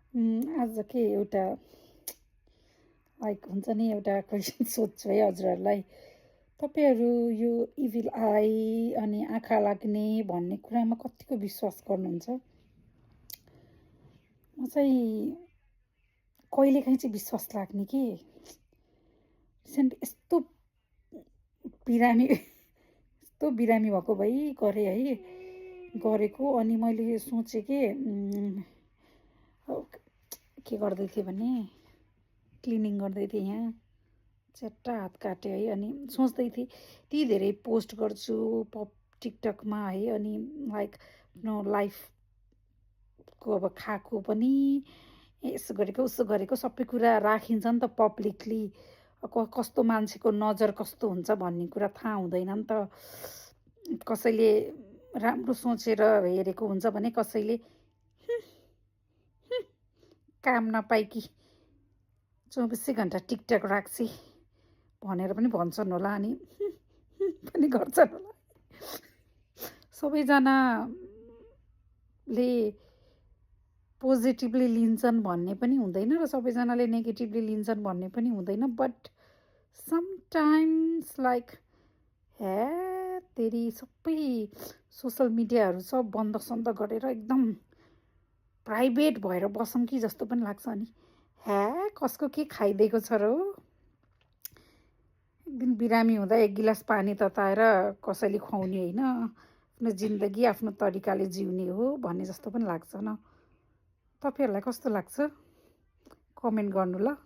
आज के एउटा लाइक हुन्छ नि एउटा क्वेसन सोध्छु है हजुरहरूलाई। तपाईँहरू यो इभिल आई अनि आँखा लाग्ने भन्ने कुरामा कतिको विश्वास गर्नुहुन्छ? म चाहिँ कहिलेकाहीँ चाहिँ विश्वास लाग्ने कि रिसेन्ट यस्तो बिरामी भएको भइ गरेँ है गरेको। अनि मैले सोचेँ कि के गर्दै थिएँ भने क्लिनिङ गर्दै थिएँ यहाँ, च्याट्टा हात काट्यो है। अनि सोच्दै थिएँ ती धेरै पोस्ट गर्छु टिकटकमा है, अनि लाइक आफ्नो लाइफको अब खाएको पनि यसो गरेको उसो गरेको सबै कुरा राखिन्छ नि त पब्लिकली। कस्तो मान्छेको नजर कस्तो हुन्छ भन्ने कुरा थाहा हुँदैन नि त। कसैले राम्रो सोचेर हेरेको हुन्छ भने कसैले काम नपाइकी 24 घन्टा टिकटक राख्छे भनेर पनि भन्छन् होला, अनि पनि गर्छन् होला। सबैजनाले पोजिटिभली लिन्छन् भन्ने पनि हुँदैन र सबैजनाले नेगेटिभली लिन्छन् भन्ने पनि हुँदैन। बट समटाइम्स लाइक तेरी सबै सोसल मिडियाहरू सब बन्द सन्द गरेर एकदम प्राइभेट भएर बसौँ कि जस्तो पनि लाग्छ। अनि कसको के खाइदिएको छ र हो। एक दिन बिरामी हुँदा एक गिलास पानी तताएर कसैले खुवाउने होइन, आफ्नो जिन्दगी आफ्नो तरिकाले जिउने हो भन्ने जस्तो पनि लाग्छ न। तपाईँहरूलाई कस्तो लाग्छ कमेन्ट गर्नु ल।